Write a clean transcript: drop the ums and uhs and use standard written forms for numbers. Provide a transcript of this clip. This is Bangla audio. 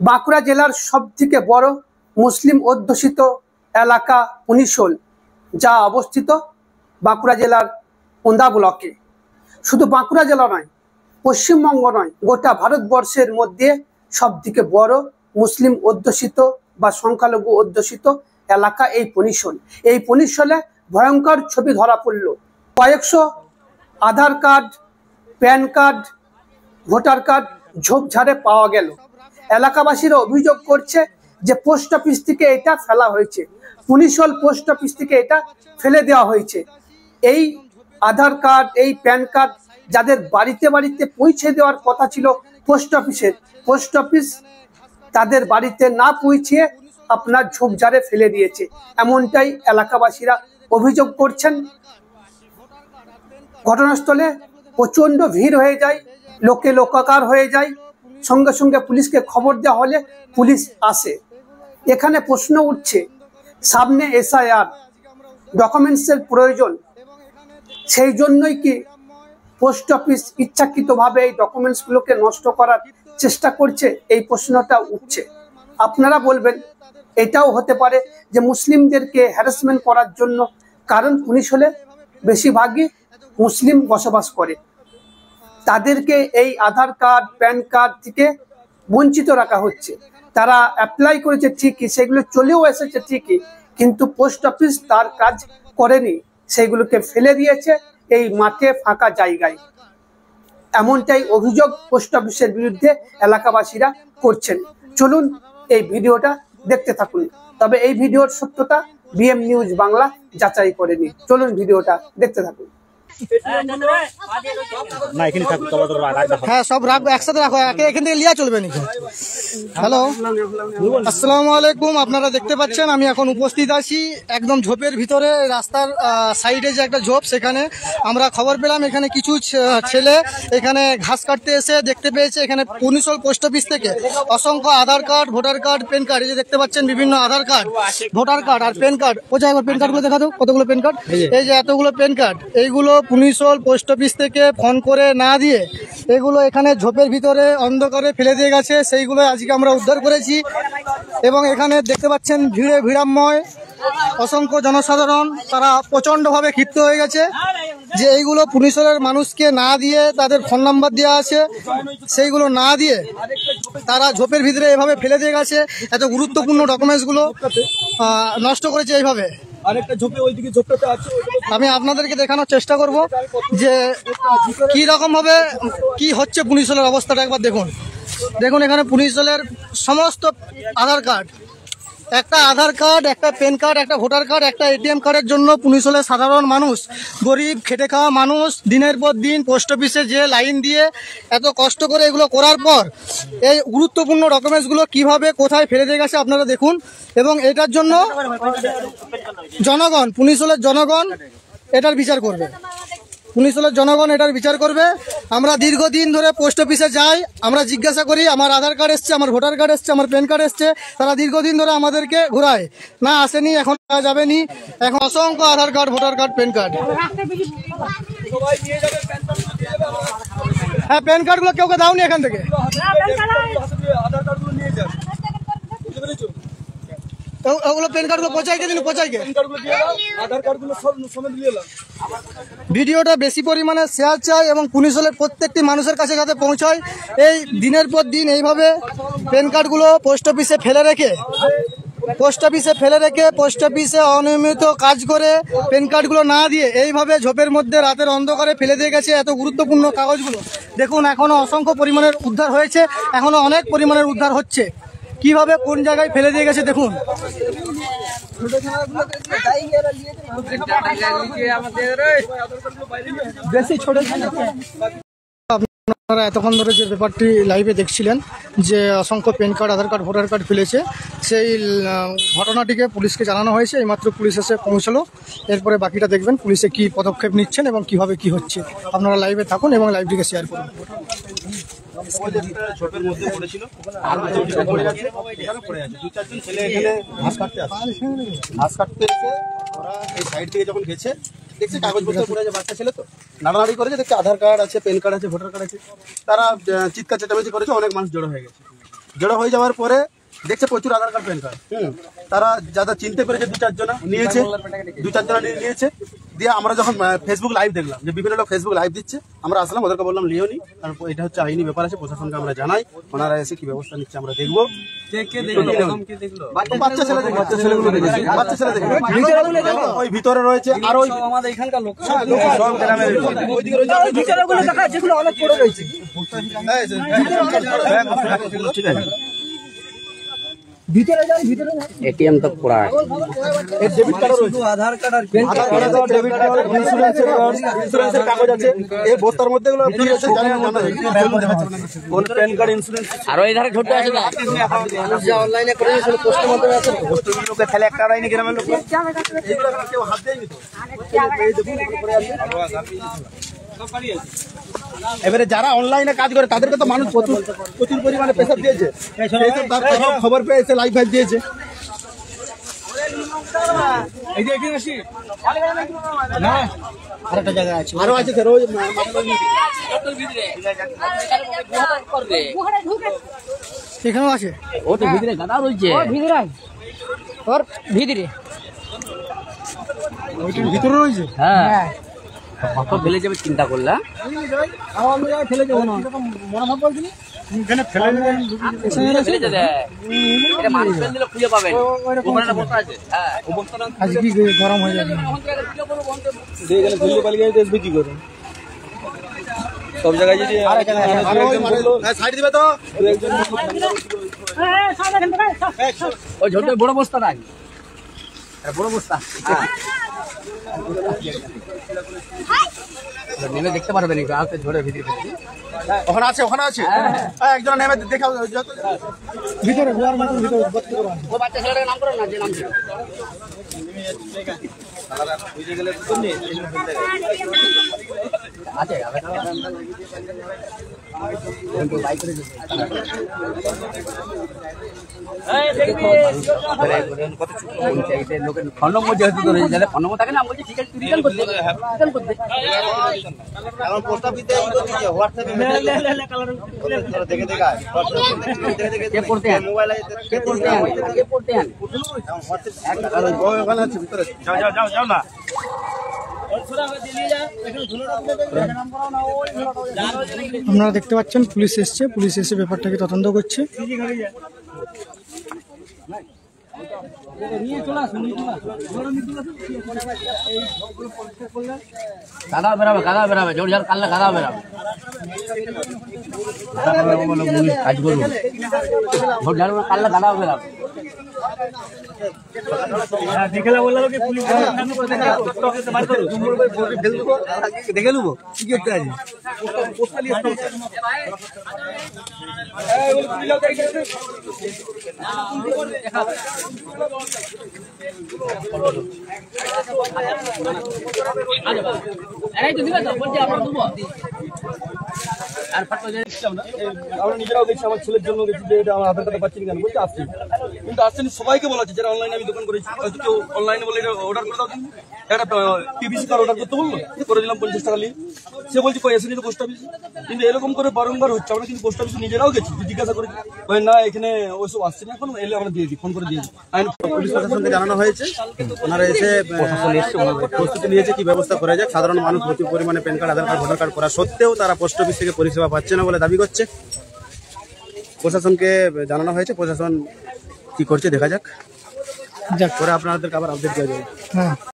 বাঁকুড়া জেলার সবথেকে বড় মুসলিম অধ্যুষিত এলাকা পুনিশোল, যা অবস্থিত বাঁকুড়া জেলার ওন্দা ব্লকে। শুধু বাঁকুড়া জেলা নয়, পশ্চিমবঙ্গ নয়, গোটা ভারতবর্ষের মধ্যে সবথেকে বড় মুসলিম অধ্যুষিত বা সংখ্যালঘু অধ্যুষিত এলাকা এই পুনিশোল। এই পুনিশোলে ভয়ঙ্কর ছবি ধরা পড়ল। কয়েকশো Aadhaar card, PAN card, voter card ঝোপঝাড়ে পাওয়া গেল। এলাকাবাসীরা অভিযোগ করছে যে পোস্ট অফিস থেকে এটা ফেলা হয়েছে, পুনিশোল পোস্ট অফিস থেকে এটা ফেলে দেওয়া হয়েছে। এই আধার কার্ড, এই প্যান কার্ড যাদের বাড়িতে বাড়িতে পৌঁছে দেওয়ার কথা ছিল পোস্ট অফিসের, পোস্ট অফিস তাদের বাড়িতে না পৌঁছিয়ে আপনার ঝোপঝাড়ে ফেলে দিয়েছে, এমনটাই এলাকাবাসীরা অভিযোগ করছেন। ঘটনাস্থলে প্রচণ্ড ভিড় হয়ে যায়, লোকে লোকাকার হয়ে যায়। সঙ্গে সঙ্গে পুলিশকে খবর দেওয়া হলে পুলিশ আসে। এখানে প্রশ্ন উঠছে, সামনে এসআইআর, ডকুমেন্টসের প্রয়োজন, সেই জন্যই কি পোস্ট অফিস ইচ্ছাকৃতভাবে এই ডকুমেন্টসগুলোকে নষ্ট করার চেষ্টা করছে? এই প্রশ্নটা উঠছে। আপনারা বলবেন এটাও হতে পারে যে মুসলিমদেরকে হ্যারাসমেন্ট করার জন্য, কারণ পুনিশোলে বেশিরভাগই মুসলিম বসবাস করে, তাদেরকে এই আধার কার্ড, প্যান কার্ড থেকে বঞ্চিত রাখা হচ্ছে। তারা অ্যাপ্লাই করেছে ঠিকই, সেগুলো চলেও এসেছে ঠিকই, কিন্তু পোস্ট অফিস তার কাজ করেনি, সেইগুলোকে ফেলে দিয়েছে এই মাঠে ফাঁকা জায়গায়। এমনটাই অভিযোগ পোস্ট অফিসের বিরুদ্ধে এলাকাবাসীরা করছেন। চলুন এই ভিডিওটা দেখতে থাকুন। তবে এই ভিডিওর সত্যতা বিএম নিউজ বাংলা যাচাই করেনি। চলুন ভিডিওটা দেখতে থাকুন। হ্যাঁ, সব রাখবো একসাথে, রাখো, এখান থেকে লিয়া চলবে নাকি? হ্যালো, আসসালামু আলাইকুম। আপনারা দেখতে পাচ্ছেন আমি এখন উপস্থিত আছি একদম ঝোপের ভিতরে, রাস্তার সাইডে যে একটা ঝোপ, সেখানে আমরা খবর পেলাম এখানে কিছু ছেলে এখানে ঘাস কাটতে এসে দেখতে পেয়েছে এখানে পুনিশোল পোস্ট অফিস থেকে অসংখ্য Aadhaar card, voter card, PAN card, এই যে দেখতে পাচ্ছেন বিভিন্ন আধার কার্ড, ভোটার কার্ড আর প্যান কার্ড। কোথায় প্যান কার্ডগুলো দেখা দাও, কতগুলো প্যান কার্ড, এই যে এতগুলো প্যান কার্ড, এইগুলো পুনিশোল পোস্ট অফিস থেকে ফোন করে না দিয়ে এগুলো এখানে ঝোপের ভিতরে অন্ধকারে ফেলে দিয়ে গেছে। সেইগুলো আজকে আমরা উদ্ধার করেছি এবং এখানে দেখতে পাচ্ছেন ভিড়ে ভিড়াময় অসংখ্য জনসাধারণ, তারা প্রচণ্ডভাবে ক্ষিপ্ত হয়ে গেছে যে এইগুলো পুনিশোলের মানুষকে না দিয়ে, তাদের ফোন নাম্বার দেওয়া আছে, সেইগুলো না দিয়ে তারা ঝোপের ভিতরে এভাবে ফেলে দিয়ে গেছে। এত গুরুত্বপূর্ণ ডকুমেন্টসগুলো নষ্ট করেছে এইভাবে। আমি আপনাদেরকে দেখানোর চেষ্টা করব যে কি রকম ভাবে কি হচ্ছে পুনিশোলের অবস্থাটা। একবার দেখুন, দেখুন এখানে পুনিশোলের সমস্ত আধার কার্ড, একটা আধার কার্ড, একটা প্যান কার্ড, একটা ভোটার কার্ড, একটা এটিএম কার্ডের জন্য পুনিশোলের সাধারণ মানুষ, গরিব খেটে খাওয়া মানুষ দিনের পর দিন পোস্ট অফিসে যে লাইন দিয়ে এত কষ্ট করে এগুলো করার পর এই গুরুত্বপূর্ণ ডকুমেন্টসগুলো কিভাবে কোথায় ফেলে দিয়ে গেছে আপনারা দেখুন। এবং এটার জন্য জনগণ, পুনিশোলের জনগণ এটার বিচার করবে, পুনিশোলের জনগণ এটার বিচার করবে। আমরা দীর্ঘদিন ধরে পোস্ট অফিসে যাই, আমরা জিজ্ঞাসা করি আমার আধার কার্ড এসছে, আমার ভোটার কার্ড এসছে, আমার প্যান কার্ড এসছে, তারা দীর্ঘদিন ধরে আমাদেরকে ঘোরায়, না আসেনি, এখন যাবেনি। এখন অসংখ্য Aadhaar card, voter card, PAN card. হ্যাঁ, প্যান কার্ডগুলো কেউ দাওনি এখান থেকে। ওগুলো প্যান কার্ডগুলো পচাইকে দিন, পচাইকে। ভিডিওটা বেশি পরিমাণে শেয়ার চাই এবং পুনিশোলের প্রত্যেকটি মানুষের কাছে যাতে পৌঁছায়। এই দিনের পর দিন এইভাবে প্যান কার্ডগুলো পোস্ট অফিসে ফেলে রেখে, পোস্ট অফিসে অনিয়মিত কাজ করে প্যান কার্ডগুলো না দিয়ে এইভাবে ঝোপের মধ্যে রাতের অন্ধকারে ফেলে দিয়ে গেছে এত গুরুত্বপূর্ণ কাগজগুলো। দেখুন এখনো অসংখ্য পরিমাণের উদ্ধার হয়েছে, এখনো অনেক পরিমাণের উদ্ধার হচ্ছে। কিভাবে কোন জায়গায় ফেলে দিয়ে গেছে দেখুন। আপনারা এতক্ষণ ধরে যে ব্যাপারটি লাইভে দেখছিলেন যে অসংখ্য প্যান কার্ড, আধার কার্ড, ভোটার কার্ড ফেলেছে, সেই ঘটনাটিকে পুলিশকে জানানো হয়েছে। এইমাত্র পুলিশ এসে পৌঁছলো, এরপরে বাকিটা দেখবেন পুলিশে কি পদক্ষেপ নিচ্ছেন এবং কিভাবে কি হচ্ছে। আপনারা লাইভে থাকুন এবং লাইভটিকে শেয়ার করুন। ঝোপের মধ্যে পড়েছিল, ঘাস কাটতে এসে ওরা এই সাইড থেকে যখন গেছে দেখছে কাগজপত্র পড়ে আছে, বাচ্চা ছেলে তো নাড়ানাড়ি করেছে, দেখছে আধার কার্ড আছে, প্যান কার্ড আছে, ভোটার কার্ড আছে। তারা চিৎকার চেঁচামেচি করেছে, অনেক মানুষ জড়ো হয়ে গেছে। জড়ো হয়ে যাওয়ার পরে দেখছে প্রচুর আধার কার্ড প্যান কার্ড। তারা যারা চিনতে পেরেছে দু চারজনা নিয়েছে, নিয়েছে। দিয়ে আমরা যখন ফেসবুক লাইভ দেখলাম যে বিভিন্ন লোক ফেসবুক লাইভ দিচ্ছে, আমরা আসলাম, ওদেরকে বললাম লিওনি, কারণ এটা হচ্ছে আইনি ব্যাপার আছে, প্রশাসনকে আমরা জানাই, ওনারা এসে কি ব্যবস্থা নিচ্ছে আমরা দেখবো। বাচ্চা ছেলে ওই ভিতরে রয়েছে, আর ওই আমাদের এখানকার লোক ঠিক আছে। এটিএম তো পুরা এর ডেবিট কার্ড রয়েছে, আধার কার্ড আর ডেবিট কার্ড, ইন্স্যুরেন্সের কাগজ আছে। এই বস্তার মধ্যে এগুলো ফ্রি আছে, জানেন না কোন প্যান কার্ড, ইন্স্যুরেন্স। আর ওই ধারে ছোট আছে না, যা অনলাইনে করে দিয়েছিল পোস্টের মাধ্যমে আছে, পোস্টের লোকে খেলে একটা আড়াইনি গ্রামের লোক এগুলো কেউ হাত দেয়নি তো। এবারে যারা অনলাইনে কাজ করে তাদেরকে তো মানুষ প্রচুর পরিমাণে প্রেসার দিয়েছে, খবর পেয়ে এসে লাইভ দিয়েছে। আরো আছে স্যার, ওই এখানেও আছে, ও তো ভিতরে গাদা রয়েছে, ভিতরে রয়েছে। হ্যাঁ কত ফেলে যাবে চিন্তা করলা, ফেলে যাবো না, ফেলে যাবে এটা মানুষ ফেলে দিলে খুঁজে পাবেন, ওখানে একটা বস্তা আছে। হ্যাঁ ও বস্তাটা আজকে গরম হয়ে যাবে, কি করে সব জায়গায় যদি সাইড দিবে তো ওই ছোট বড় বস্তা নাই, বড় বস্তা নেমে দেখতে পারবেন ঝোড়ের ভিতরে ওখানে আছে, একজন নেমে দেখাও ভিতরে ঘোরার মতন ভিতরে ও বাচ্চা ছেলেটার নাম করো না, যে নাম ছিল আছে ফোন যেহেতু ফোন নম্বর থাকে না, বলছি ঠিক আছে রিটার্ন করতে এখন পোস্ট অফিসে হোয়াটসঅ্যাপে কে পড়তে আন মোবাইলে ওখানে আছে ভিতরে, যাও না। আপনারা দেখতে পাচ্ছেন পুলিশ এসে ব্যাপারটাকে তদন্ত করছে। গাদা বেরাবে জোর ঝাল কাললে গাদা বেরাবে, কাজ করবো ভোট ঝাল কাললে গাদা বেরাবে। দেখে নেবো কি করতে আছে। আমরা নিজেরাও দেখছি, আমার ছেলের জন্য গেছি যে এটা আমার আধার কার্ডে পাচ্ছি কেন, বলছে আসছি, কিন্তু আসছেন সবাইকে বলা আছে যারা অনলাইনে আমি দোকান করেছি, হয়তো কেউ অনলাইনে বলে এটা অর্ডার করে দাও, একটা পিভিসি কার্ড অর্ডার করতে বললো, করে দিলাম 50 টাকা নিয়ে, সে বলছে কই আসেনি তো পোস্ট অফিস, কিন্তু এরকম করে বারংবার হচ্ছে। আমরা কিন্তু পোস্ট অফিসে নিজেরাও গেছি, জিজ্ঞাসা করেছি, না এখানে ওইসব আসছে না, এখন এলে আমরা দিয়ে দিই, ফোন করে দিয়ে দিই। পুলিশ প্রশাসনকে জানানো হয়েছে, ওনারা এসে প্রস্তুতি নিয়েছে কি ব্যবস্থা করা যায়। সাধারণ মানুষ প্রচুর পরিমাণে প্যান কার্ড, আধার কার্ড, ভোটার কার্ড করা সত্ত্বেও তারা পোস্ট অফিস থেকে পরিষেবা পাচ্ছে না বলে দাবি করছে। প্রশাসনকে জানানো হয়েছে, প্রশাসন কি করছে দেখা যাক, পরে আপনাদেরকে আবার আপডেট দেওয়া যাবে।